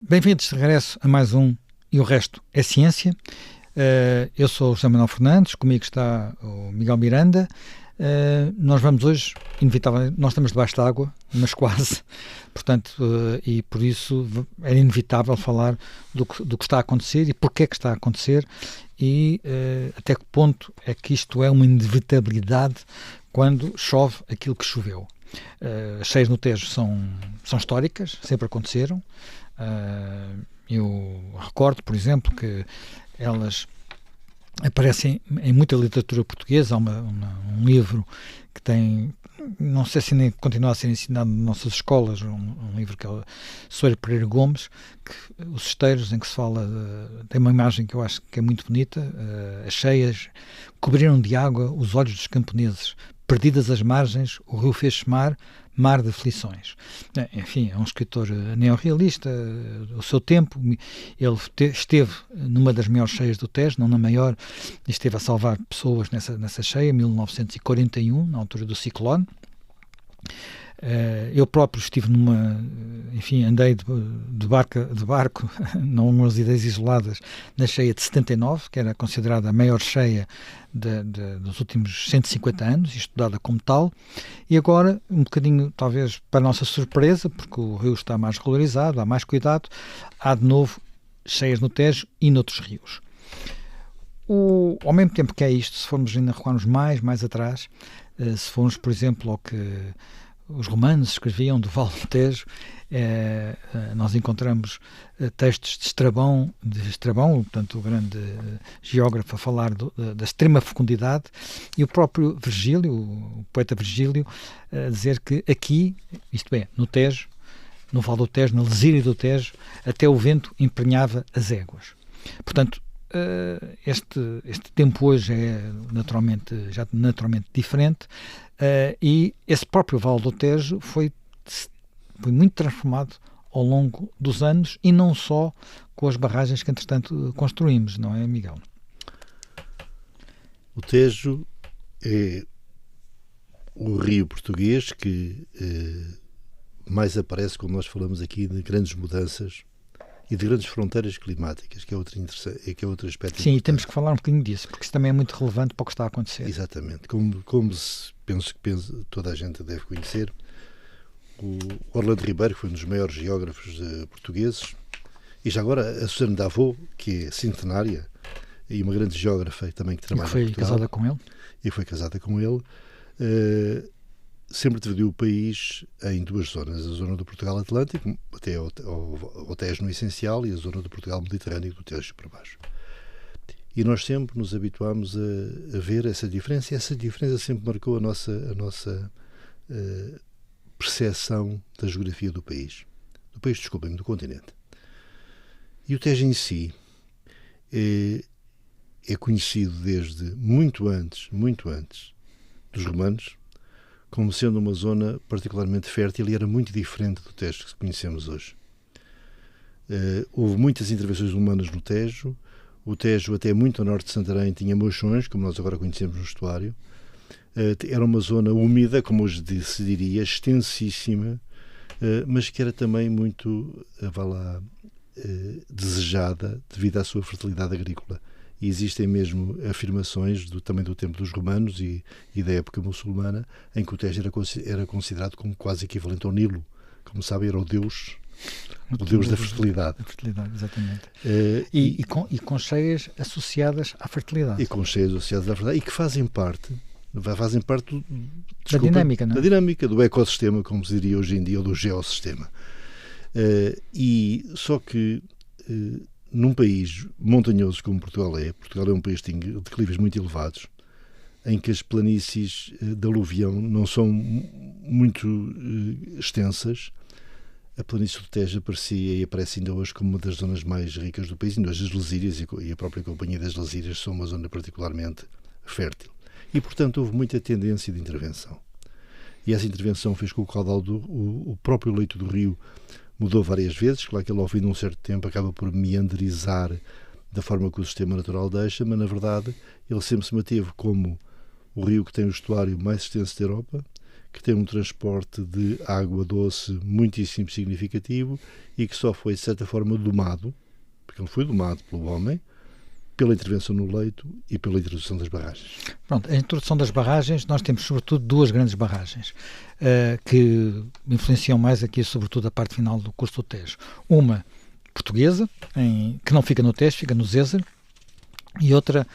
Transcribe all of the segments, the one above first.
Bem-vindos de regresso a mais um E o Resto é Ciência. Eu sou o José Manuel Fernandes, comigo está o Miguel Miranda. Nós vamos hoje, inevitável, nós estamos debaixo de água, mas quase, portanto, e por isso era inevitável falar do que está a acontecer e porque é que está a acontecer e até que ponto é que isto é uma inevitabilidade quando chove aquilo que choveu. As cheias no Tejo são históricas, sempre aconteceram. Eu recordo, por exemplo, que elas aparecem em muita literatura portuguesa. Há um livro que tem, não sei se nem continua a ser ensinado nas nossas escolas, um livro que é o Soeiro Pereira Gomes, que os esteiros, em que se fala, tem uma imagem que eu acho que é muito bonita. As cheias cobriram de água os olhos dos camponeses, perdidas as margens, o rio fez mar de aflições. Enfim, é um escritor neorrealista, o seu tempo. Ele esteve numa das maiores cheias do Tejo, não na maior, e esteve a salvar pessoas nessa cheia, 1941, na altura do ciclone. Eu próprio estive andei de barco, não umas ideias isoladas, na cheia de 79, que era considerada a maior cheia dos últimos 150 anos, estudada como tal, e agora, um bocadinho, talvez, para a nossa surpresa, porque o rio está mais regularizado, há mais cuidado, há de novo cheias no Tejo e noutros rios. Ao mesmo tempo que é isto, se formos ainda recuarmos mais atrás, se formos, por exemplo, ao que os romanos escreviam do Vale do Tejo, nós encontramos textos de Estrabão, portanto o grande geógrafo, a falar da extrema fecundidade, e o próprio Virgílio, o poeta Virgílio, a dizer que aqui, isto é, no Tejo, no Vale do Tejo, na lesíria do Tejo, até o vento emprenhava as éguas. Portanto, este tempo hoje é já naturalmente diferente, e esse próprio Vale do Tejo foi muito transformado ao longo dos anos, e não só com as barragens que entretanto construímos, não é, Miguel? O Tejo é o rio português que mais aparece quando nós falamos aqui de grandes mudanças e de grandes fronteiras climáticas, que é outro aspecto. Sim, importante. E temos que falar um bocadinho disso, porque isso também é muito relevante para o que está a acontecer. Exatamente. Penso que toda a gente deve conhecer, o Orlando Ribeiro, que foi um dos maiores geógrafos portugueses, e já agora a Susana Davos, que é centenária, e uma grande geógrafa também que trabalha em Portugal. E foi casada com ele. Sempre dividiu o país em duas zonas, a zona do Portugal Atlântico, até ao Tejo no essencial, e a zona do Portugal Mediterrâneo, do Tejo para baixo. E nós sempre nos habituámos a ver essa diferença, e essa diferença sempre marcou a nossa percepção da geografia do país. Do continente. E o Tejo em si é conhecido desde muito antes dos romanos, como sendo uma zona particularmente fértil, e era muito diferente do Tejo que conhecemos hoje. Houve muitas intervenções humanas no Tejo. O Tejo, até muito a norte de Santarém, tinha mochões, como nós agora conhecemos no estuário. Era uma zona úmida, como hoje se diria, extensíssima, mas que era também muito desejada devido à sua fertilidade agrícola. E existem mesmo afirmações também do tempo dos romanos e da época muçulmana, em que o Tejo era considerado como quase equivalente ao Nilo. Como sabem, era o deus da fertilidade. A fertilidade, exatamente. E com cheias associadas à fertilidade. E com cheias associadas à fertilidade, e que fazem parte da dinâmica, não é? Da dinâmica, do ecossistema, como se diria hoje em dia, ou do geossistema. Só que num país montanhoso como Portugal é um país que tem declives muito elevados, em que as planícies de aluvião não são muito extensas. A planície do Tejo aparecia e aparece ainda hoje como uma das zonas mais ricas do país. Ainda hoje as Lesírias e a própria Companhia das Lesírias são uma zona particularmente fértil. E, portanto, houve muita tendência de intervenção. E essa intervenção fez com que o caudal o próprio leito do rio mudou várias vezes. Claro que ele, ao fim de um certo tempo, acaba por meandrizar da forma que o sistema natural deixa, mas, na verdade, ele sempre se manteve como o rio que tem o estuário mais extenso da Europa, que tem um transporte de água doce muitíssimo significativo e que só foi, de certa forma, domado, porque ele foi domado pelo homem, pela intervenção no leito e pela introdução das barragens. Pronto, a introdução das barragens, nós temos sobretudo duas grandes barragens que influenciam mais aqui, sobretudo a parte final do curso do Tejo. Uma portuguesa, que não fica no Tejo, fica no Zézer, e outra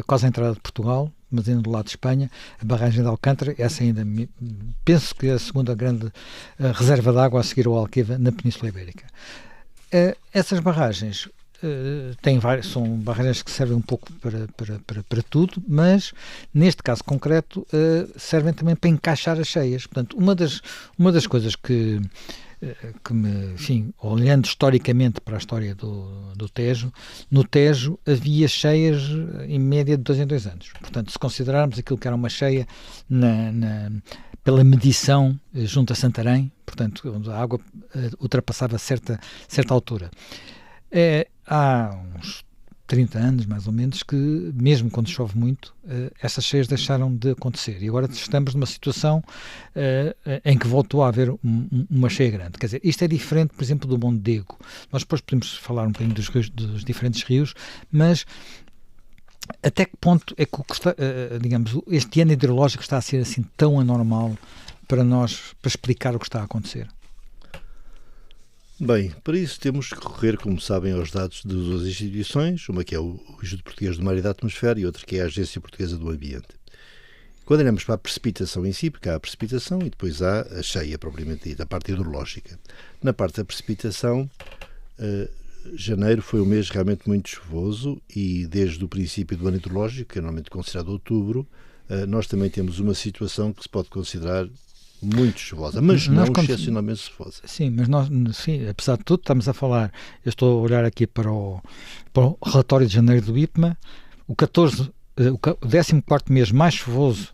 quase à entrada de Portugal, mas ainda do lado de Espanha, a barragem de Alcântara. Essa ainda penso que é a segunda grande reserva de água a seguir ao Alqueva na Península Ibérica. Essas barragens são barragens que servem um pouco para tudo, mas neste caso concreto servem também para encaixar as cheias. Portanto, uma das coisas que me, enfim, olhando historicamente para a história do Tejo, no Tejo havia cheias em média de 2 em 2 anos. Portanto, se considerarmos aquilo que era uma cheia pela medição junto a Santarém, portanto, onde a água ultrapassava certa altura. Há uns 30 anos, mais ou menos, que mesmo quando chove muito, essas cheias deixaram de acontecer. E agora estamos numa situação em que voltou a haver uma cheia grande. Quer dizer, isto é diferente, por exemplo, do Mondego. Nós depois podemos falar um bocadinho dos diferentes rios, mas até que ponto é que digamos, este ano hidrológico está a ser assim tão anormal para explicar o que está a acontecer? Bem, para isso temos que recorrer, como sabem, aos dados de duas instituições, uma que é o Instituto Português do Mar e da Atmosfera e outra que é a Agência Portuguesa do Ambiente. Quando olhamos para a precipitação em si, porque há a precipitação e depois há a cheia, propriamente dita, a parte hidrológica. Na parte da precipitação, janeiro foi um mês realmente muito chuvoso e desde o princípio do ano hidrológico, que é normalmente considerado outubro, nós também temos uma situação que se pode considerar muito chuvosa, mas não excepcionalmente chuvosa. Sim, mas sim, apesar de tudo, estamos a falar, eu estou a olhar aqui para o relatório de janeiro do IPMA, o 14º mês mais chuvoso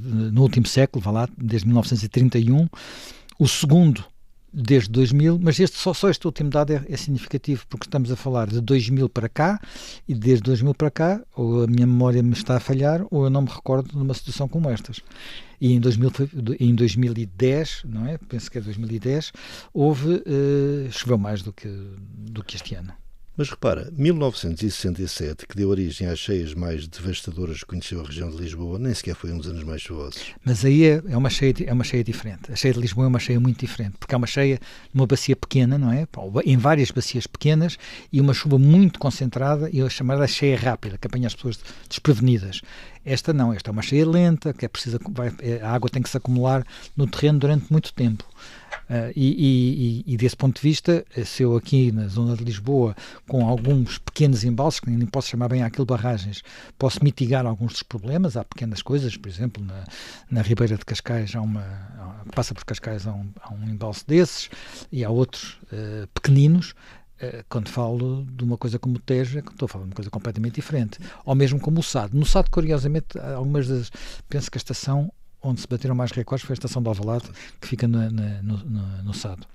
no último século, desde 1931, o segundo desde 2000, mas só este último dado é significativo, porque estamos a falar de 2000 para cá, e desde 2000 para cá, ou a minha memória me está a falhar, ou eu não me recordo de uma situação como estas. E em 2010, não é? Penso que é 2010, choveu mais do que este ano. Mas repara, 1967, que deu origem às cheias mais devastadoras que conheceu a região de Lisboa, nem sequer foi um dos anos mais chuvosos. Mas aí é uma cheia diferente. A cheia de Lisboa é uma cheia muito diferente, porque é uma cheia numa bacia pequena, não é? Em várias bacias pequenas e uma chuva muito concentrada e a chamada cheia rápida, que apanha as pessoas desprevenidas. Esta não, esta é uma cheia lenta, que a água tem que se acumular no terreno durante muito tempo. E desse ponto de vista, se eu aqui na zona de Lisboa, com alguns pequenos embalses, que nem posso chamar bem aquilo barragens, posso mitigar alguns dos problemas. Há pequenas coisas, por exemplo, na Ribeira de Cascais, passa por Cascais, há um embalse desses, e há outros pequeninos. Quando falo de uma coisa como o Tejo, estou a falar de uma coisa completamente diferente. Ou mesmo como o Sado. No Sado, curiosamente, penso que a estação onde se bateram mais recordes foi a estação de Alvalade, que fica no Sado.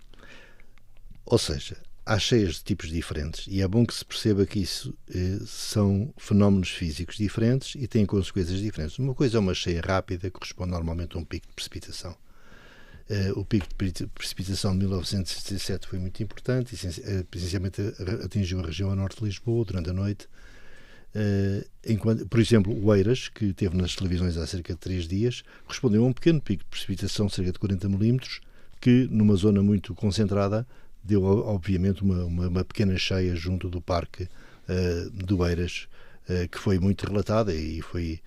Ou seja, há cheias de tipos diferentes e é bom que se perceba que isso são fenómenos físicos diferentes e têm consequências diferentes. Uma coisa é uma cheia rápida, que corresponde normalmente a um pico de precipitação. O pico de precipitação de 1967 foi muito importante, essencialmente atingiu a região a norte de Lisboa durante a noite. Por exemplo, o Eiras, que esteve nas televisões há cerca de 3 dias, respondeu a um pequeno pico de precipitação de cerca de 40 milímetros, que numa zona muito concentrada deu obviamente uma pequena cheia junto do parque do Eiras, que foi muito relatada e foi...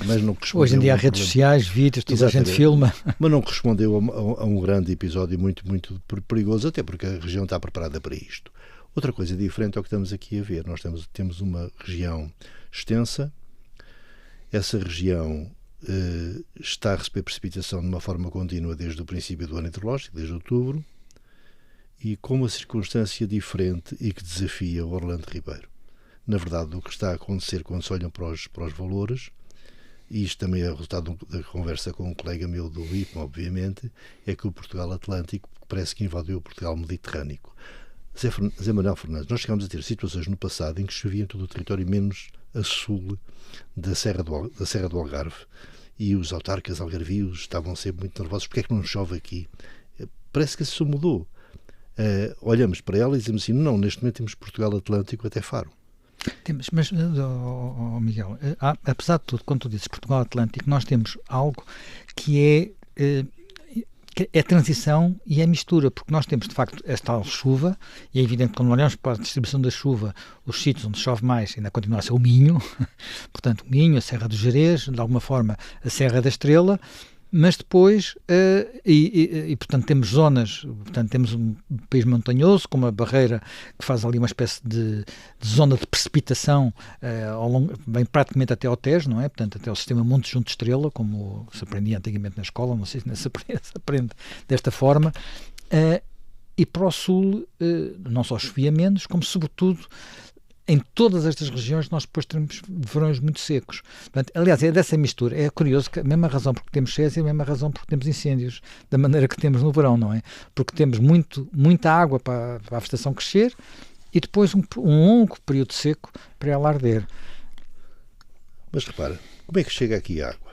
mas não correspondeu. Hoje em dia há redes sociais, vídeos, toda a gente filma. Mas não correspondeu a um grande episódio muito, muito perigoso, até porque a região está preparada para isto. Outra coisa diferente é o que estamos aqui a ver. Nós temos uma região extensa, essa região está a receber precipitação de uma forma contínua desde o princípio do ano hidrológico, desde outubro, e com uma circunstância diferente e que desafia o Orlando Ribeiro. Na verdade, o que está a acontecer quando se olham para os valores, e isto também é resultado da conversa com um colega meu do IPMA, obviamente, é que o Portugal Atlântico parece que invadiu o Portugal Mediterrâneo. Zé Manuel Fernandes, nós chegámos a ter situações no passado em que chovia em todo o território, menos a sul da Serra do Algarve, e os autarcas algarvios estavam sempre muito nervosos. Porque é que não chove aqui? Parece que isso mudou. Olhamos para ela e dizemos assim, não, neste momento temos Portugal Atlântico até Faro. Mas Miguel, apesar de tudo, quando tu dizes Portugal Atlântico, nós temos algo que é transição e é mistura, porque nós temos de facto esta chuva, e é evidente que quando olhamos para a distribuição da chuva, os sítios onde chove mais ainda continua a ser o Minho, portanto o Minho, a Serra do Gerês, de alguma forma a Serra da Estrela, mas depois, portanto temos zonas, portanto temos um país montanhoso, com uma barreira que faz ali uma espécie de zona de precipitação bem praticamente até ao Tejo, não é? Portanto até ao sistema Monte Junto Estrela, como se aprendia antigamente na escola, não sei se se aprende desta forma, e para o sul não só chovia menos, como sobretudo em todas estas regiões nós depois temos verões muito secos. Portanto, aliás, é dessa mistura. É curioso que a mesma razão porque temos cheias é a mesma razão porque temos incêndios, da maneira que temos no verão, não é? Porque temos muita água para a vegetação crescer e depois um longo período seco para ela arder. Mas repara, como é que chega aqui a água?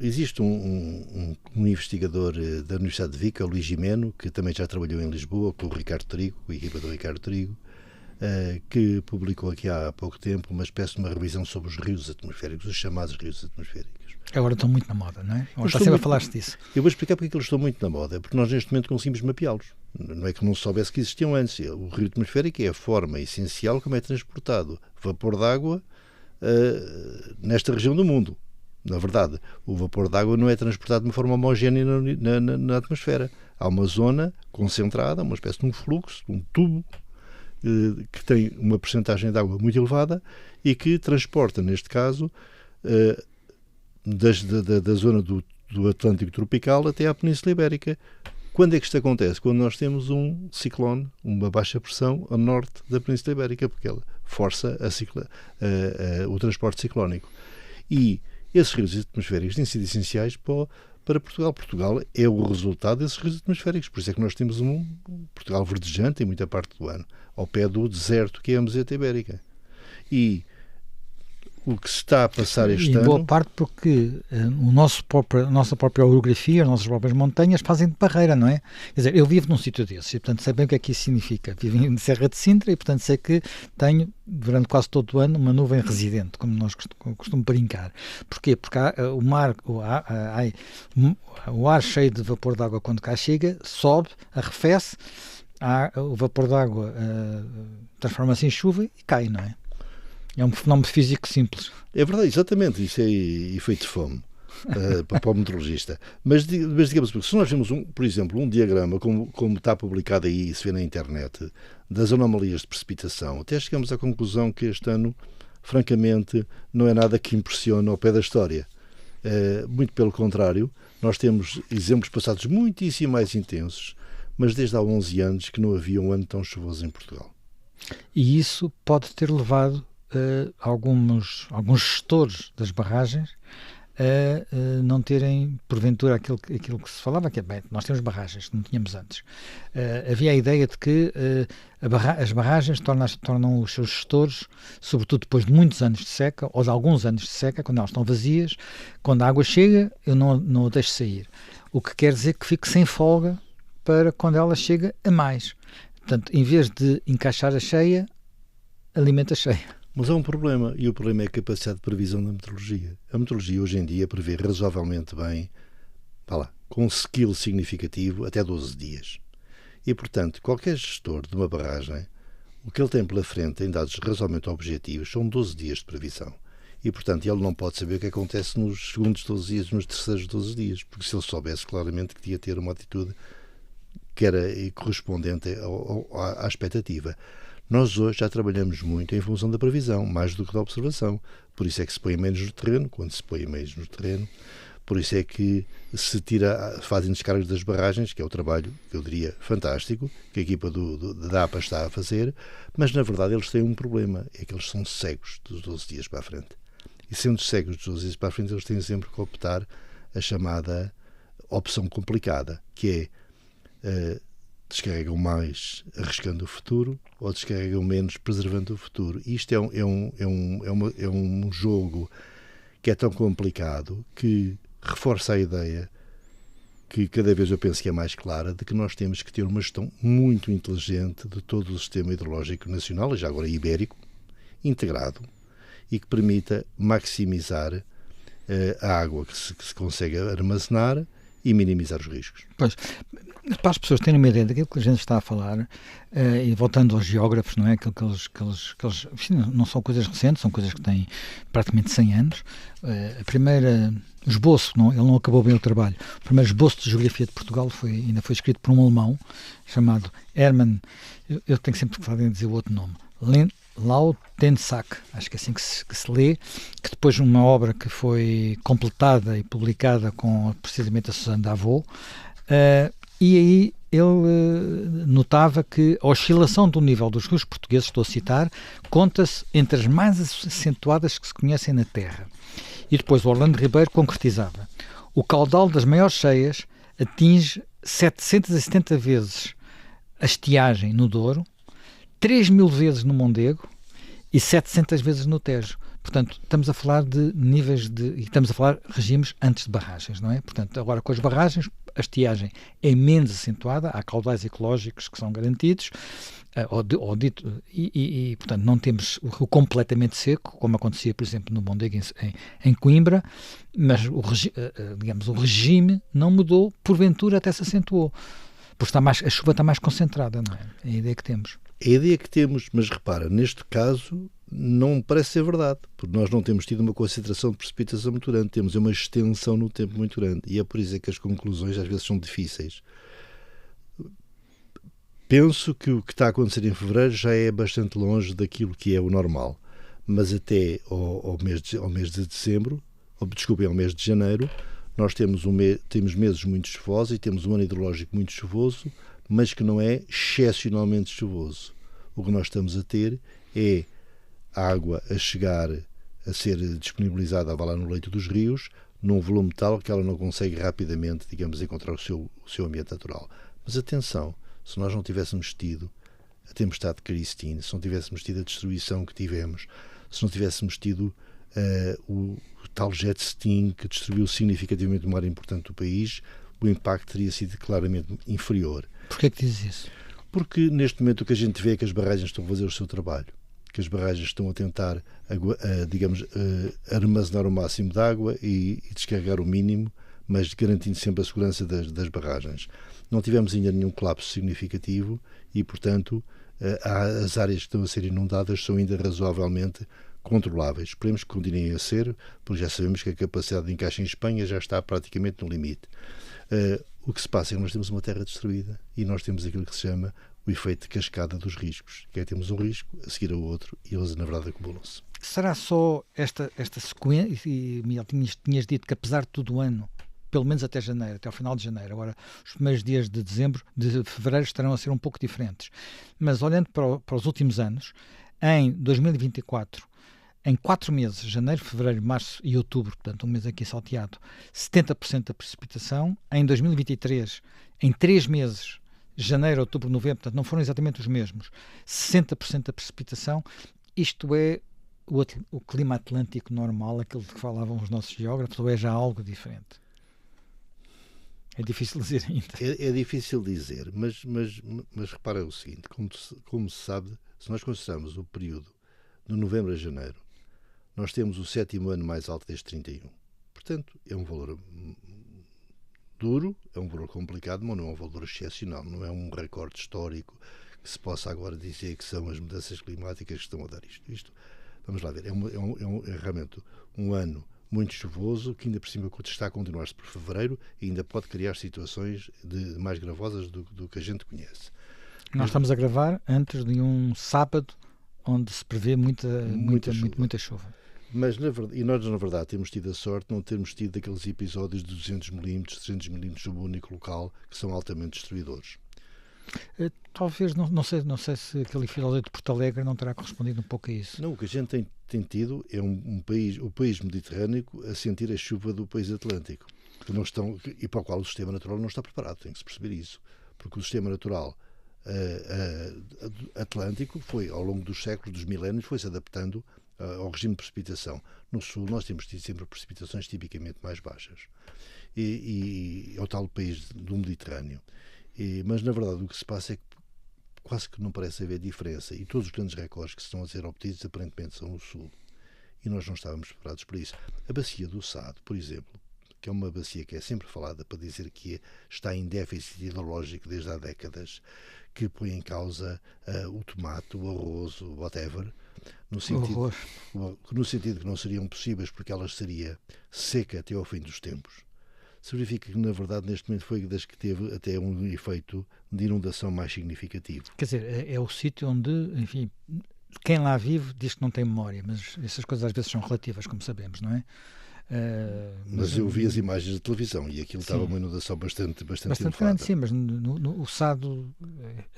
Existe um investigador da Universidade de Vic, o Luís Gimeno, que também já trabalhou em Lisboa com o Ricardo Trigo, com a equipa do Ricardo Trigo, que publicou aqui há pouco tempo uma espécie de uma revisão sobre os rios atmosféricos, os chamados rios atmosféricos. Agora estão muito na moda, não é? Agora está sempre a falar disso. Eu vou explicar porque é que eles estão muito na moda, porque nós neste momento conseguimos mapeá-los. Não é que não soubesse que existiam antes. O rio atmosférico é a forma essencial como é transportado vapor de água nesta região do mundo. Na verdade, o vapor de água não é transportado de uma forma homogénea na atmosfera. Há uma zona concentrada, uma espécie de um fluxo, um tubo, que tem uma percentagem de água muito elevada e que transporta, neste caso, da zona do Atlântico tropical até à Península Ibérica. Quando é que isto acontece? Quando nós temos um ciclone, uma baixa pressão a norte da Península Ibérica, porque ela força o transporte ciclónico. E esses rios atmosféricos têm sido essenciais para Portugal. Portugal é o resultado desses rios atmosféricos. Por isso é que nós temos um Portugal verdejante em muita parte do ano, ao pé do deserto que é a meseta ibérica. E o que se está a passar este ano... Em boa parte porque a nossa própria orografia, as nossas próprias montanhas fazem de barreira, não é? Quer dizer, eu vivo num sítio desses e, portanto, sei bem o que é que isso significa. Vivo em Serra de Sintra e, portanto, sei que tenho, durante quase todo o ano, uma nuvem residente, como nós costumamos brincar. Porquê? Porque o ar cheio de vapor de água, quando cá chega, sobe, arrefece, o vapor de água transforma-se em chuva e cai, não é? É um fenómeno físico simples. É verdade, exatamente. Isso é efeito de fome para o meteorologista. Mas digamos, porque se nós vemos, por exemplo, um diagrama, como está publicado aí e se vê na internet, das anomalias de precipitação, até chegamos à conclusão que este ano, francamente, não é nada que impressione ao pé da história. Muito pelo contrário, nós temos exemplos passados muitíssimo mais intensos, mas desde há 11 anos que não havia um ano tão chuvoso em Portugal. E isso pode ter levado alguns gestores das barragens a não terem, porventura, aquilo que se falava, que é bem, nós temos barragens que não tínhamos antes. Havia a ideia de que as barragens tornam os seus gestores, sobretudo depois de muitos anos de seca, ou de alguns anos de seca, quando elas estão vazias, quando a água chega, eu não a deixo sair. O que quer dizer que fique sem folga para quando ela chega a mais. Portanto, em vez de encaixar a cheia, alimenta a cheia. Mas há um problema, e o problema é a capacidade de previsão da meteorologia. A meteorologia hoje em dia prevê razoavelmente bem, com um skill significativo, até 12 dias. E, portanto, qualquer gestor de uma barragem, o que ele tem pela frente em dados razoavelmente objetivos são 12 dias de previsão. E, portanto, ele não pode saber o que acontece nos segundos 12 dias, nos terceiros 12 dias, porque se ele soubesse claramente que ia ter uma atitude que era correspondente à expectativa. Nós hoje já trabalhamos muito em função da previsão, mais do que da observação. Por isso é que se põe menos no terreno, quando se põe menos no terreno. Por isso é que fazem descargas das barragens, que é o trabalho, que eu diria, fantástico, que a equipa da APA está a fazer, mas na verdade eles têm um problema, é que eles são cegos dos 12 dias para a frente. E sendo cegos dos 12 dias para a frente, eles têm sempre que optar a chamada opção complicada, que é descarregam mais arriscando o futuro ou descarregam menos preservando o futuro. E isto é um jogo que é tão complicado que reforça a ideia que cada vez eu penso que é mais clara, de que nós temos que ter uma gestão muito inteligente de todo o sistema hidrológico nacional, e já agora ibérico, integrado, e que permita maximizar a água que se consegue armazenar e minimizar os riscos. Pois, para as pessoas terem uma ideia daquilo que a gente está a falar, e voltando aos geógrafos, não é? Aquilo que eles enfim, não são coisas recentes, são coisas que têm praticamente 100 anos. A primeira esboço, ele não acabou bem o trabalho, o primeiro esboço de geografia de Portugal ainda foi escrito por um alemão chamado Hermann, eu tenho sempre que dizer o outro nome, Lautensack, acho que é assim que se lê, que depois uma obra que foi completada e publicada com precisamente a Suzanne Davos, e aí ele notava que a oscilação do nível dos rios portugueses, estou a citar, conta-se entre as mais acentuadas que se conhecem na Terra. E depois o Orlando Ribeiro concretizava: o caudal das maiores cheias atinge 770 vezes a estiagem no Douro, 3.000 vezes no Mondego e 700 vezes no Tejo. Portanto, estamos a falar de níveis e estamos a falar de regimes antes de barragens, não é? Portanto, agora com as barragens, a estiagem é menos acentuada, há caudais ecológicos que são garantidos, portanto, não temos o rio completamente seco, como acontecia, por exemplo, no Mondego em Coimbra, mas o regime não mudou, porventura até se acentuou, porque a chuva está mais concentrada, não é? É a ideia que temos. É a ideia que temos, mas repara, neste caso não parece ser verdade, porque nós não temos tido uma concentração de precipitação muito grande, temos uma extensão no tempo muito grande, e é por isso que as conclusões às vezes são difíceis. Penso que o que está a acontecer em fevereiro já é bastante longe daquilo que é o normal, mas até ao mês de dezembro, ao mês de janeiro, nós temos meses muito chuvosos e temos um ano hidrológico muito chuvoso, mas que não é excepcionalmente chuvoso. O que nós estamos a ter é a água a chegar a ser disponibilizada lá no leito dos rios, num volume tal que ela não consegue rapidamente, digamos, encontrar o seu ambiente natural. Mas atenção, se nós não tivéssemos tido a tempestade de Christine, se não tivéssemos tido a destruição que tivemos, se não tivéssemos tido o tal jet steam que destruiu significativamente uma área importante do país, o impacto teria sido claramente inferior. Porquê que dizes isso? Porque neste momento o que a gente vê é que as barragens estão a fazer o seu trabalho, que as barragens estão a tentar, armazenar o máximo de água e descarregar o mínimo, mas garantindo sempre a segurança das barragens. Não tivemos ainda nenhum colapso significativo e, portanto, as áreas que estão a ser inundadas são ainda razoavelmente controláveis. Esperemos que continuem a ser, porque já sabemos que a capacidade de encaixe em Espanha já está praticamente no limite. O que se passa é que nós temos uma terra destruída e nós temos aquilo que se chama o efeito de cascada dos riscos, que é temos um risco a seguir ao outro e eles, na verdade, acumulam-se. Será só esta sequência, e Miguel, tinhas dito que apesar de todo o ano, pelo menos até janeiro, até ao final de janeiro, agora os primeiros dias de fevereiro estarão a ser um pouco diferentes, mas olhando para os últimos anos, em 2024, em 4 meses, janeiro, fevereiro, março e outubro, portanto um mês aqui salteado, 70% da precipitação. Em 2023, em 3 meses, janeiro, outubro, novembro, portanto não foram exatamente os mesmos, 60% da precipitação. Isto é o clima atlântico normal, aquilo de que falavam os nossos geógrafos, ou é já algo diferente? É difícil dizer ainda. É difícil dizer, mas repara o seguinte, como se sabe, se nós considerarmos o período de novembro a janeiro, nós temos o 7º ano mais alto desde 31. Portanto, é um valor duro, é um valor complicado, mas não é um valor excepcional, não é um recorde histórico que se possa agora dizer que são as mudanças climáticas que estão a dar isto. Vamos lá ver, é realmente um ano muito chuvoso, que ainda por cima está a continuar-se por fevereiro e ainda pode criar situações mais gravosas do que a gente conhece. Nós estamos a gravar antes de um sábado onde se prevê muita chuva. Mas, nós, na verdade, temos tido a sorte de não termos tido aqueles episódios de 200 milímetros, 300 milímetros no único local, que são altamente destruidores. Talvez, não sei se aquele episódio de Porto Alegre não terá correspondido um pouco a isso. Não, o que a gente tem tido é o país mediterrâneo a sentir a chuva do país atlântico, e para o qual o sistema natural não está preparado, tem que se perceber isso, porque o sistema natural atlântico foi, ao longo dos séculos, dos milénios, foi-se adaptando ao regime de precipitação. No sul nós temos tido sempre precipitações tipicamente mais baixas. E é o tal país do Mediterrâneo. Mas, na verdade, o que se passa é que quase que não parece haver diferença. E todos os grandes recordes que estão a ser obtidos, aparentemente, são no sul. E nós não estávamos preparados para isso. A bacia do Sado, por exemplo, que é uma bacia que é sempre falada para dizer que está em déficit hidrológico desde há décadas, que põe em causa o tomate, o arroz, o whatever, no sentido que não seriam possíveis porque ela seria seca até ao fim dos tempos. Significa que, na verdade, neste momento foi das que teve até um efeito de inundação mais significativo. Quer dizer, é o sítio onde, enfim, quem lá vive diz que não tem memória, mas essas coisas às vezes são relativas, como sabemos, não é? Mas eu vi as imagens da televisão e aquilo estava uma inundação bastante grande, sim, mas no Sado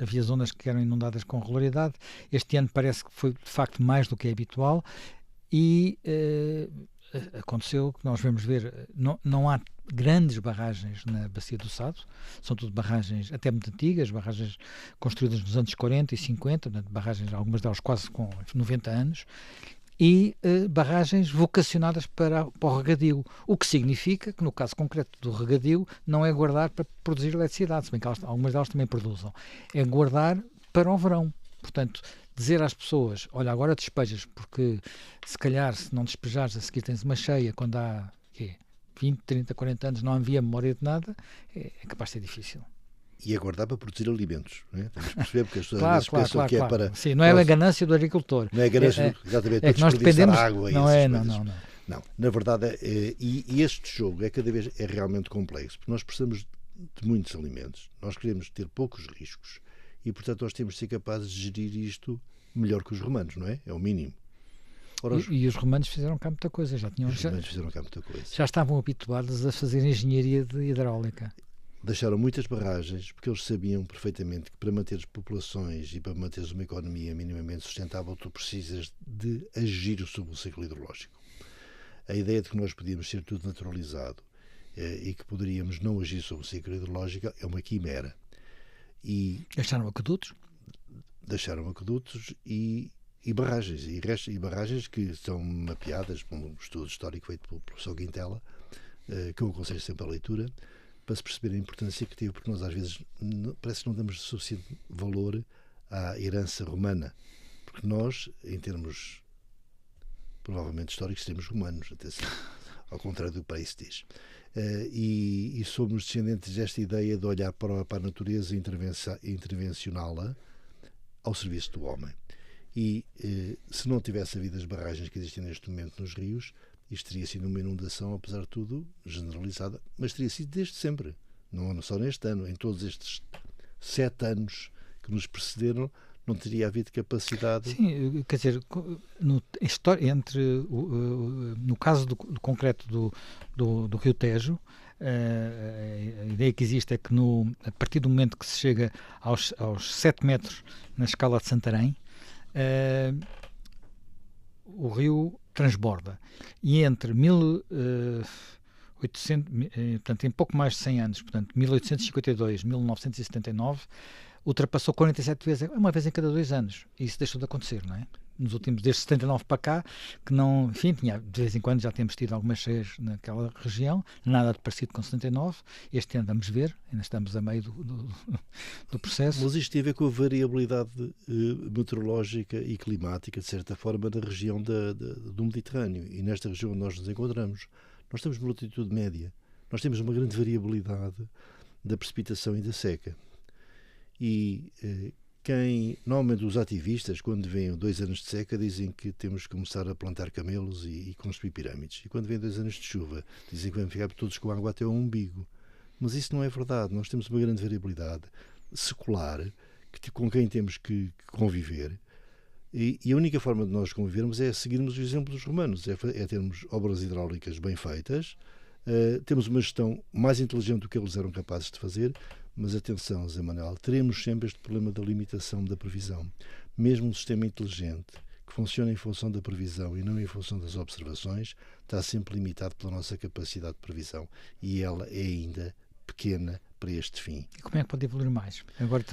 havia zonas que eram inundadas com regularidade. Este ano parece que foi de facto mais do que é habitual e aconteceu que nós vamos ver, não há grandes barragens na Bacia do Sado, são tudo barragens até muito antigas, barragens construídas nos anos 40 e 50, barragens, algumas delas quase com 90 anos, e barragens vocacionadas para o regadio, o que significa que no caso concreto do regadio não é guardar para produzir eletricidade, se bem que algumas delas também produzam, é guardar para o verão. Portanto, dizer às pessoas, olha, agora despejas, porque se calhar se não despejares a seguir tens uma cheia quando há 20, 30, 40 anos não havia memória de nada, é capaz de ser difícil. E aguardar para produzir alimentos, não é? Temos que perceber, porque as pessoas pensam que é para... Sim, não é a ganância do agricultor. Não é a ganância, exatamente, para nós dependemos, água e essas coisas. Não, na verdade, e este jogo é cada vez realmente complexo, porque nós precisamos de muitos alimentos, nós queremos ter poucos riscos e, portanto, nós temos de ser capazes de gerir isto melhor que os romanos, não é? É o mínimo. Ora, e os romanos fizeram cá muita coisa, já estavam habituados a fazer engenharia hidráulica. Deixaram muitas barragens porque eles sabiam perfeitamente que para manter as populações e para manteres uma economia minimamente sustentável tu precisas de agir sobre o ciclo hidrológico. A ideia de que nós podíamos ser tudo naturalizado e que poderíamos não agir sobre o ciclo hidrológico é uma quimera. E deixaram aquedutos e barragens, e barragens que são mapeadas por um estudo histórico feito pelo professor Quintela, que eu aconselho sempre a leitura, para se perceber a importância que teve, porque nós às vezes parece que não damos suficiente valor à herança romana, porque nós, em termos provavelmente históricos, seremos romanos, atenção, ao contrário do que para isso diz. E somos descendentes desta ideia de olhar para a natureza e intervencioná-la ao serviço do homem. E se não tivesse havido as barragens que existem neste momento nos rios, isto teria sido uma inundação, apesar de tudo, generalizada, mas teria sido desde sempre, não só neste ano, em todos estes 7 anos que nos precederam, não teria havido capacidade... Sim, quer dizer, no caso do concreto do Rio Tejo, a ideia que existe é que a partir do momento que se chega aos 7 metros na escala de Santarém, o rio transborda. E entre 1800, portanto, em pouco mais de 100 anos, portanto, 1852 e 1979, ultrapassou 47 vezes, uma vez em cada 2 anos. E isso deixou de acontecer, não é? Nos últimos, desde 79 para cá, que não, enfim, de vez em quando já temos tido algumas cheias naquela região, nada de parecido com 79. Este ano vamos ver, ainda estamos a meio do processo. Mas isto tem a ver com a variabilidade meteorológica e climática, de certa forma, da região do Mediterrâneo. E nesta região onde nós nos encontramos, nós temos uma latitude média. Nós temos uma grande variabilidade da precipitação e da seca. E normalmente os ativistas, quando vêm 2 anos de seca, dizem que temos que começar a plantar camelos e construir pirâmides. E quando vêm 2 anos de chuva, dizem que vamos ficar todos com água até ao umbigo. Mas isso não é verdade. Nós temos uma grande variabilidade secular com quem temos que conviver. E a única forma de nós convivermos é seguirmos o exemplo dos romanos, é termos obras hidráulicas bem feitas, temos uma gestão mais inteligente do que eles eram capazes de fazer. Mas atenção, Zé Manuel, teremos sempre este problema da limitação da previsão. Mesmo um sistema inteligente que funciona em função da previsão e não em função das observações, está sempre limitado pela nossa capacidade de previsão. E ela é ainda pequena para este fim. E como é que pode evoluir mais? Agora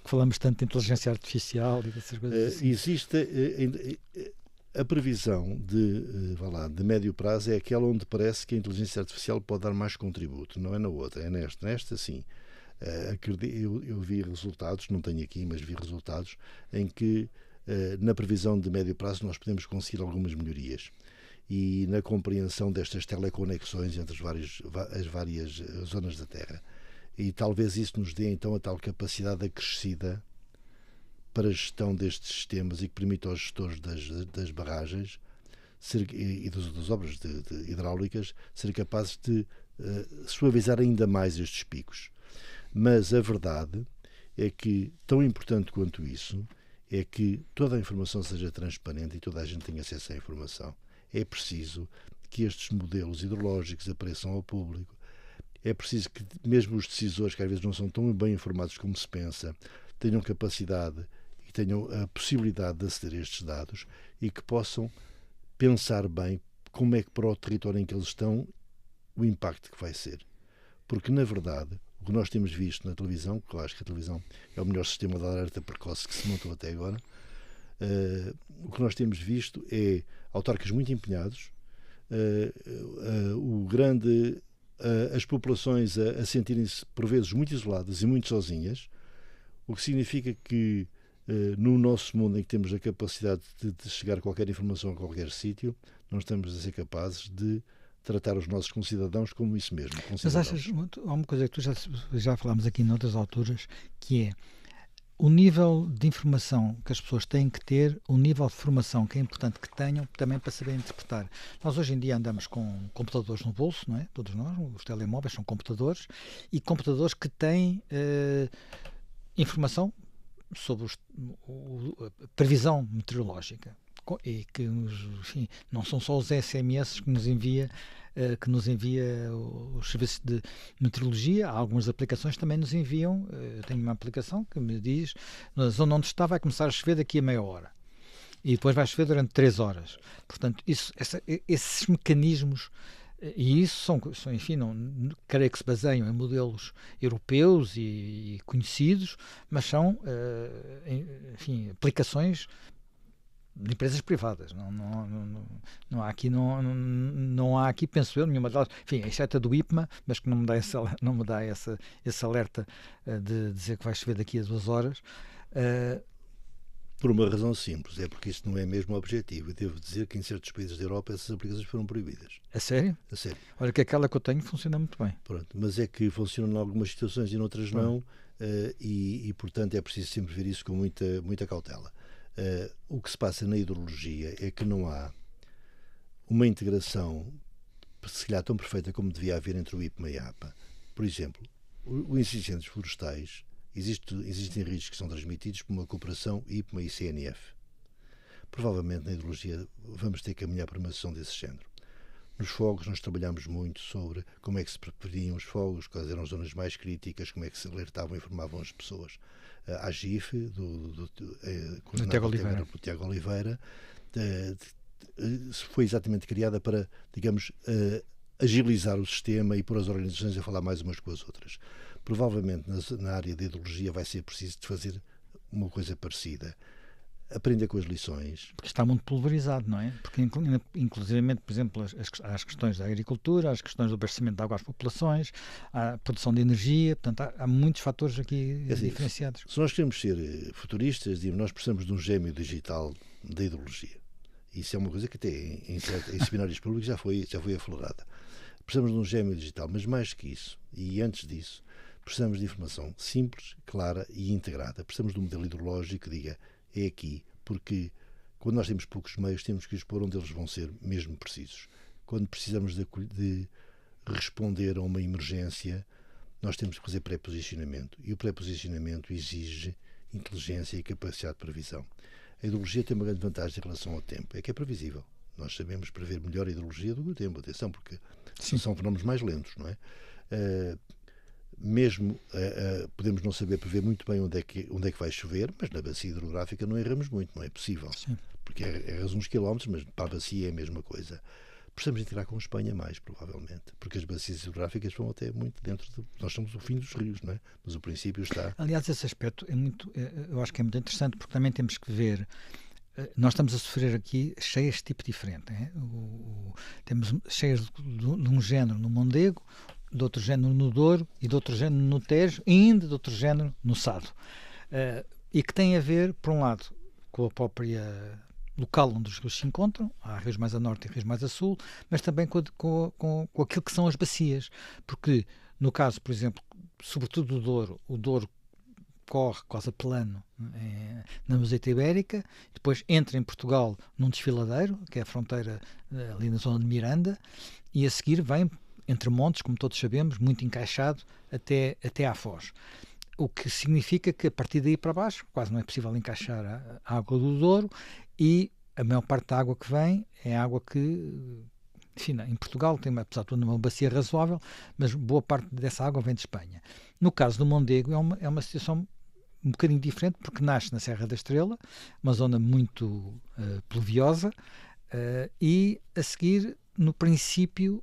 falamos tanto de inteligência artificial e dessas coisas assim. Existe A previsão de médio prazo é aquela onde parece que a inteligência artificial pode dar mais contributo, não é na outra, é nesta. Nesta, sim. Eu vi resultados, não tenho aqui, mas vi resultados em que na previsão de médio prazo nós podemos conseguir algumas melhorias. E na compreensão destas teleconexões entre as várias zonas da Terra. E talvez isso nos dê então a tal capacidade acrescida para a gestão destes sistemas e que permita aos gestores das barragens e das obras hidráulicas ser capazes de suavizar ainda mais estes picos. Mas a verdade é que, tão importante quanto isso, é que toda a informação seja transparente e toda a gente tenha acesso à informação. É preciso que estes modelos hidrológicos apareçam ao público. É preciso que mesmo os decisores, que às vezes não são tão bem informados como se pensa, tenham capacidade e tenham a possibilidade de aceder a estes dados e que possam pensar bem como é que para o território em que eles estão o impacto que vai ser. Porque, na verdade, o que nós temos visto na televisão, que eu acho que a televisão é o melhor sistema de alerta precoce que se montou até agora, o que nós temos visto é autarcas muito empenhados, as populações a sentirem-se por vezes muito isoladas e muito sozinhas, o que significa que no nosso mundo em que temos a capacidade de chegar a qualquer informação a qualquer sítio, não estamos a ser capazes de tratar os nossos concidadãos como isso mesmo. Mas achas, há uma coisa que tu já falámos aqui noutras alturas, que é o nível de informação que as pessoas têm que ter, o nível de formação que é importante que tenham, também para saber interpretar. Nós hoje em dia andamos com computadores no bolso, não é? Todos nós, os telemóveis são computadores, e computadores que têm informação sobre a previsão meteorológica. E que, enfim, não são só os SMS que nos envia os serviços de meteorologia. Há algumas aplicações que também nos enviam. Eu tenho uma aplicação que me diz: na zona onde está vai começar a chover daqui a meia hora e depois vai chover durante 3 horas. Portanto, esses mecanismos, e isso são enfim, creio que se baseiam em modelos europeus e conhecidos, mas são enfim, aplicações de empresas privadas. Não há aqui, penso eu, nenhuma delas, enfim, exceto a do IPMA, mas que não me dá esse alerta de dizer que vai chover daqui a 2 horas. Por uma razão simples, é porque isso não é mesmo o objetivo. Eu devo dizer que em certos países da Europa essas aplicações foram proibidas. A sério? A sério. Olha que aquela que eu tenho funciona muito bem. Pronto, mas é que funciona em algumas situações e em outras não, e portanto é preciso sempre ver isso com muita cautela. O que se passa na hidrologia é que não há uma integração, se calhar tão perfeita como devia haver entre o IPMA e a APA. Por exemplo, os incêndios florestais, existem riscos que são transmitidos por uma cooperação IPMA e CNF. Provavelmente na hidrologia vamos ter que caminhar para uma sessão desse género. Nos fogos nós trabalhamos muito sobre como é que se preveniam os fogos, quais eram as zonas mais críticas, como é que se alertavam e informavam as pessoas. A AGIF, do Tiago Oliveira, foi exatamente criada para, digamos, agilizar o sistema e pôr as organizações a falar mais umas com as outras. Provavelmente na área da hidrologia vai ser preciso de fazer uma coisa parecida. Aprender com as lições. Porque está muito pulverizado, não é? Porque, inclusivamente, por exemplo, as questões da agricultura, as questões do abastecimento de água às populações, a produção de energia, portanto, há muitos fatores aqui diferenciados. Se nós queremos ser futuristas, nós precisamos de um gêmeo digital da hidrologia. Isso é uma coisa que até em seminários públicos já foi aflorada. Precisamos de um gêmeo digital, mas mais que isso, e antes disso, precisamos de informação simples, clara e integrada. Precisamos de um modelo hidrológico que diga: é aqui, porque quando nós temos poucos meios temos que os pôr onde eles vão ser mesmo precisos. Quando precisamos de responder a uma emergência, nós temos que fazer pré-posicionamento, e o pré-posicionamento exige inteligência e capacidade de previsão. A hidrologia tem uma grande vantagem em relação ao tempo, é que é previsível. Nós sabemos prever melhor a hidrologia do que o tempo, atenção, porque são fenómenos mais lentos, não é? Podemos não saber prever muito bem onde é que vai chover, mas na bacia hidrográfica não erramos muito, não é possível. Sim. Porque erras uns quilómetros, mas para a bacia é a mesma coisa. Precisamos integrar com a Espanha mais, provavelmente, porque as bacias hidrográficas vão até muito dentro nós somos o fim dos rios, não é? Mas o princípio está... Aliás, esse aspecto eu acho que é muito interessante, porque também temos que ver nós estamos a sofrer aqui cheias de tipo diferente. Temos cheias de um género no Mondego, de outro género no Douro e de outro género no Tejo e ainda de outro género no Sado. E que tem a ver, por um lado, com a própria local onde os rios se encontram, há rios mais a norte e rios mais a sul, mas também com aquilo que são as bacias. Porque, no caso, por exemplo, sobretudo do Douro, o Douro corre quase a plano na Meseta Ibérica, depois entra em Portugal num desfiladeiro, que é a fronteira ali na zona de Miranda, e a seguir vem entre montes, como todos sabemos, muito encaixado até à Foz. O que significa que a partir daí para baixo quase não é possível encaixar a água do Douro, e a maior parte da água que vem é água que, enfim, em Portugal tem, apesar de tudo, uma bacia razoável, mas boa parte dessa água vem de Espanha. No caso do Mondego é uma situação um bocadinho diferente, porque nasce na Serra da Estrela, uma zona muito pluviosa, e a seguir, no princípio,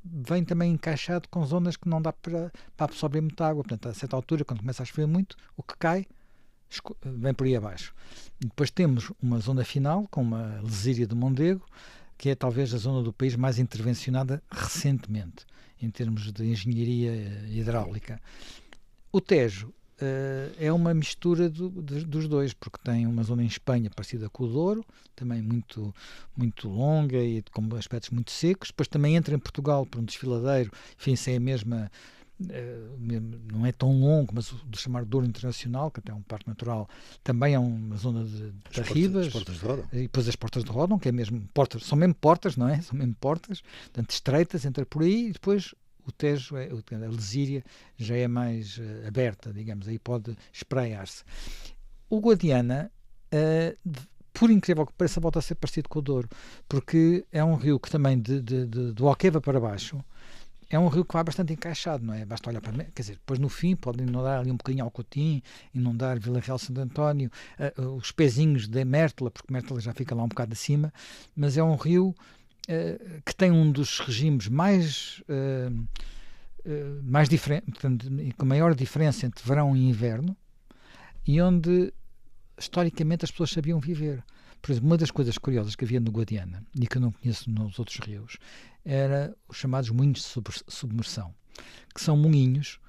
vem também encaixado com zonas que não dá para absorver muita água. Portanto, a certa altura, quando começa a chover muito, o que cai vem por aí abaixo. E depois temos uma zona final, com uma lesíria do Mondego, que é talvez a zona do país mais intervencionada recentemente, em termos de engenharia hidráulica. O Tejo é uma mistura dos dois, porque tem uma zona em Espanha parecida com o Douro, também muito, muito longa e com aspectos muito secos. Depois também entra em Portugal por um desfiladeiro, enfim, sem a mesma, não é tão longo, mas do chamado Douro Internacional, que até é um parque natural, também é uma zona de Arribas. As portas de Ródão. E depois as portas de Ródão, que é mesmo portas, são mesmo portas, não é? São mesmo portas, portanto estreitas, entra por aí, e depois o Tejo, a lesíria, já é mais aberta, digamos, aí pode espraiar-se. O Guadiana, por incrível que pareça, volta a ser parecido com o Douro, porque é um rio que também, do Alqueva para baixo, é um rio que vai bastante encaixado, não é? Basta olhar para... Quer dizer, depois no fim pode inundar ali um bocadinho Alcotim, inundar Vila Real Santo António, os pezinhos de Mértola, porque Mértola já fica lá um bocado acima, mas é um rio que tem um dos regimes mais diferente, portanto, com maior diferença entre verão e inverno, e onde historicamente as pessoas sabiam viver. Por exemplo, uma das coisas curiosas que havia no Guadiana, e que eu não conheço nos outros rios, era os chamados moinhos de submersão, que são moinhos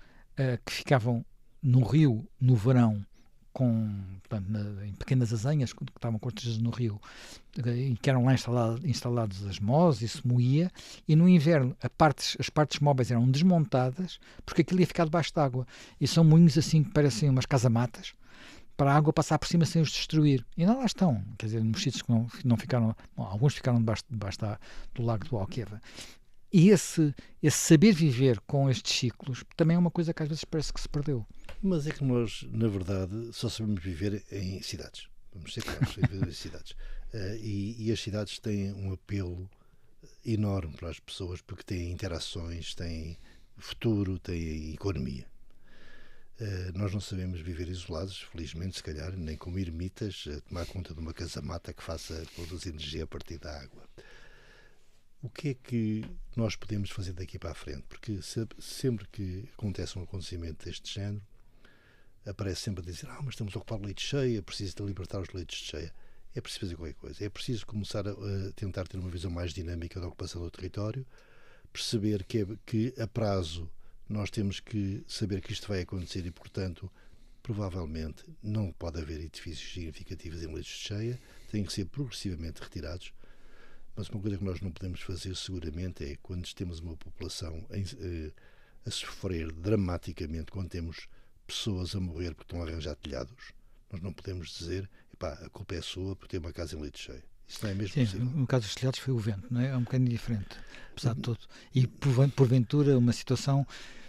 que ficavam no rio no verão, portanto, em pequenas azenhas que estavam construídas no rio, e que eram lá instalados as mós, e se moía, e no inverno as partes móveis eram desmontadas, porque aquilo ia ficar debaixo d'água, e são moinhos assim que parecem umas casamatas, para a água passar por cima sem os destruir. E não lá estão, quer dizer, nos sítios que não ficaram, alguns ficaram debaixo do lago do Alqueva. E esse saber viver com estes ciclos também é uma coisa que às vezes parece que se perdeu. Mas é que nós, na verdade, só sabemos viver em cidades. Vamos ser claros, viver em cidades. E as cidades têm um apelo enorme para as pessoas, porque têm interações, têm futuro, têm economia. Nós não sabemos viver isolados, felizmente, se calhar, nem como ermitas, a tomar conta de uma casamata que faça produzir energia a partir da água. O que é que nós podemos fazer daqui para a frente? Porque sempre que acontece um acontecimento deste género, aparece sempre a dizer: mas estamos a ocupar leite cheia, é preciso de libertar os leitos de cheia. É preciso fazer qualquer coisa. É preciso começar a tentar ter uma visão mais dinâmica da ocupação do território, perceber que a prazo nós temos que saber que isto vai acontecer e, portanto, provavelmente não pode haver edifícios significativos em leitos de cheia, têm que ser progressivamente retirados. Mas uma coisa que nós não podemos fazer seguramente é, quando temos uma população a sofrer dramaticamente, quando temos pessoas a morrer porque estão a arranjar telhados, nós não podemos dizer: a culpa é sua por ter uma casa em leito cheio. Isso não é mesmo possível. No caso dos telhados foi o vento, não é? É um bocadinho diferente, apesar de tudo. E porventura uma situação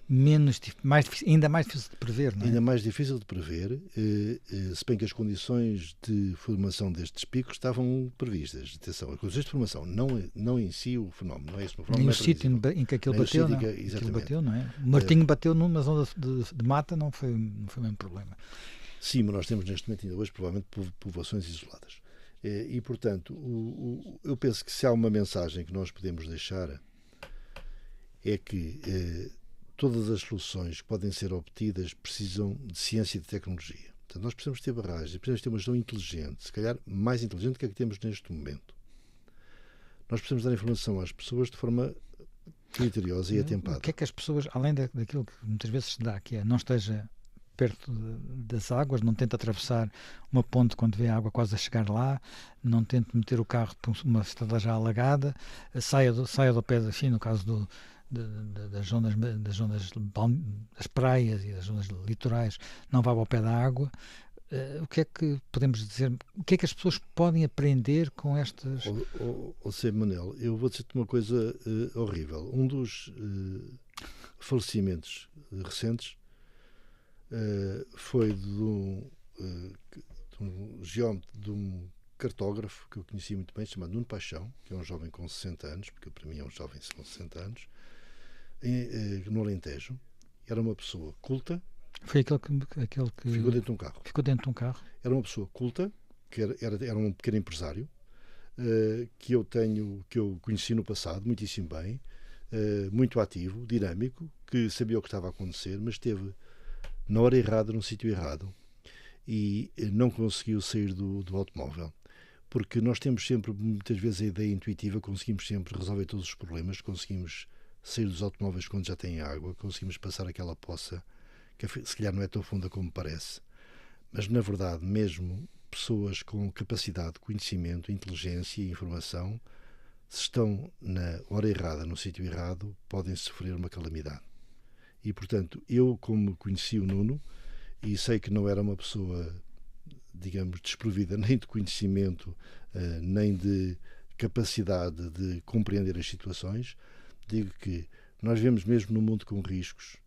ainda mais difícil de prever, não é? Ainda mais difícil de prever, se bem que as condições de formação destes picos estavam previstas. Atenção, as condições de formação, não em si o fenómeno, não é esse o fenómeno. Nem o sítio em que aquilo bateu, não. Aquilo bateu, não é? O Martinho bateu numa zona de mata, não foi o mesmo problema. Sim, mas nós temos neste momento, ainda hoje, provavelmente povoações isoladas. E, portanto, eu penso que se há uma mensagem que nós podemos deixar, é que todas as soluções que podem ser obtidas precisam de ciência e de tecnologia. Portanto, nós precisamos ter barragens, precisamos ter uma gestão inteligente, se calhar mais inteligente do que a que temos neste momento. Nós precisamos dar informação às pessoas de forma criteriosa e atempada. O que é que as pessoas, além daquilo que muitas vezes se dá, que é não esteja perto das águas, não tente atravessar uma ponte quando vê a água quase a chegar lá, não tente meter o carro por uma estrada já alagada, saia do pé, enfim, no caso das zonas das praias e das zonas litorais, não vá ao pé da água. O que é que podemos dizer? O que é que as pessoas podem aprender com estas... Manel, eu vou dizer-te uma coisa horrível. Um dos falecimentos recentes foi de um geómetro, de um cartógrafo que eu conheci muito bem, chamado Nuno Paixão, que é um jovem com 60 anos, porque para mim é um jovem com 60 anos, no Alentejo. Era uma pessoa culta. Foi aquele que ficou dentro de um carro. Ficou dentro de um carro. Era uma pessoa culta, que era um pequeno empresário, que eu conheci no passado, muitíssimo bem, muito ativo, dinâmico, que sabia o que estava a acontecer, mas esteve na hora errada, no sítio errado, e não conseguiu sair do automóvel. Porque nós temos sempre, muitas vezes, a ideia intuitiva, conseguimos sempre resolver todos os problemas, conseguimos sair dos automóveis quando já tem água, conseguimos passar aquela poça, que se calhar não é tão funda como parece. Mas, na verdade, mesmo pessoas com capacidade, conhecimento, inteligência e informação, se estão na hora errada, no sítio errado, podem sofrer uma calamidade. E, portanto, eu, como conheci o Nuno, e sei que não era uma pessoa, digamos, desprovida nem de conhecimento, nem de capacidade de compreender as situações, digo que nós vivemos mesmo num mundo com riscos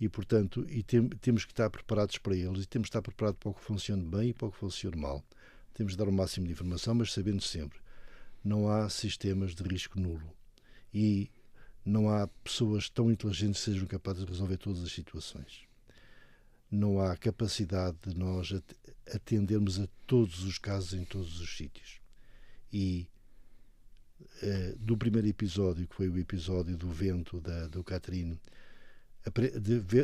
e, portanto, temos que estar preparados para eles e temos que estar preparados para o que funcione bem e para o que funcione mal. Temos de dar o máximo de informação, mas sabendo sempre, não há sistemas de risco nulo e não há pessoas tão inteligentes que sejam capazes de resolver todas as situações. Não há capacidade de nós atendermos a todos os casos em todos os sítios. E do primeiro episódio, que foi o episódio do vento do Katrina,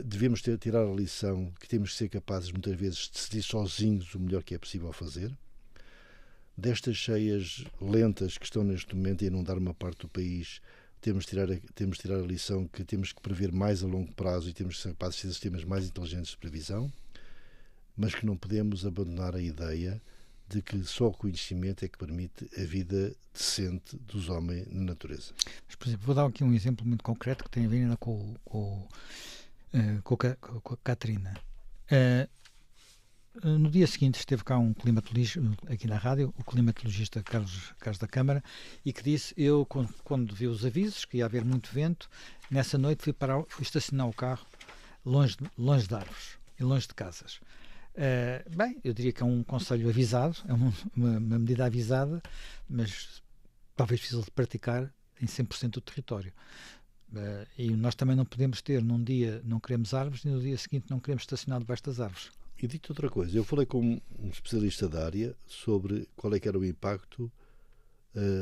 devemos tirar a lição que temos de ser capazes muitas vezes de decidir sozinhos o melhor que é possível fazer. Destas cheias lentas que estão neste momento a inundar uma parte do país, temos de tirar a lição que temos que prever mais a longo prazo e temos que ser capazes de ter sistemas mais inteligentes de previsão, mas que não podemos abandonar a ideia de que só o conhecimento é que permite a vida decente dos homens na natureza. Mas, por exemplo, vou dar aqui um exemplo muito concreto que tem a ver ainda com a Katrina. No dia seguinte esteve cá um climatologista aqui na rádio, o climatologista Carlos da Câmara, e que disse: eu, quando vi os avisos que ia haver muito vento, nessa noite fui estacionar o carro longe de árvores e longe de casas. Bem, eu diria que é um conselho avisado, é uma medida avisada, mas talvez difícil de praticar em 100% do território. E nós também não podemos ter, num dia não queremos árvores e no dia seguinte não queremos estacionar debaixo das árvores. E dito outra coisa, eu falei com um especialista da área sobre qual é que era o impacto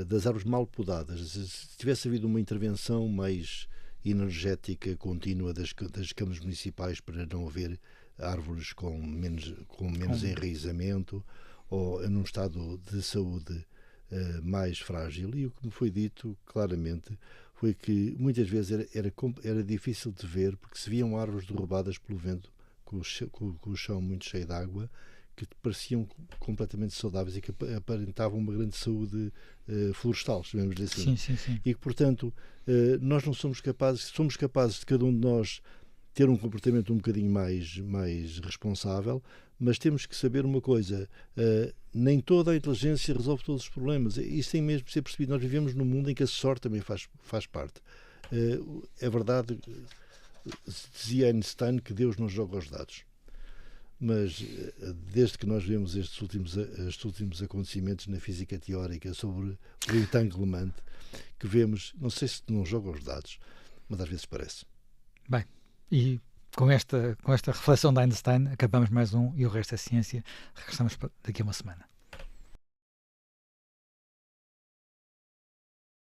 das árvores mal podadas. Se tivesse havido uma intervenção mais energética contínua das câmaras municipais para não haver árvores com menos enraizamento ou num estado de saúde mais frágil. E o que me foi dito claramente foi que muitas vezes era difícil de ver, porque se viam árvores derrubadas pelo vento com o chão muito cheio de água, que pareciam completamente saudáveis e que aparentavam uma grande saúde florestal, chamemos-lhe assim. Sim. E que, portanto, nós não somos capazes de cada um de nós ter um comportamento um bocadinho mais responsável, mas temos que saber uma coisa: nem toda a inteligência resolve todos os problemas. Isso tem mesmo de ser percebido. Nós vivemos num mundo em que a sorte também faz parte. É verdade, dizia Einstein, que Deus não joga aos dados. Mas desde que nós vemos estes últimos acontecimentos na física teórica sobre o entanglement, que vemos, não sei se não joga aos dados, mas às vezes parece. Bem, e com esta reflexão de Einstein acabamos mais um E o Resto é Ciência. Regressamos daqui a uma semana.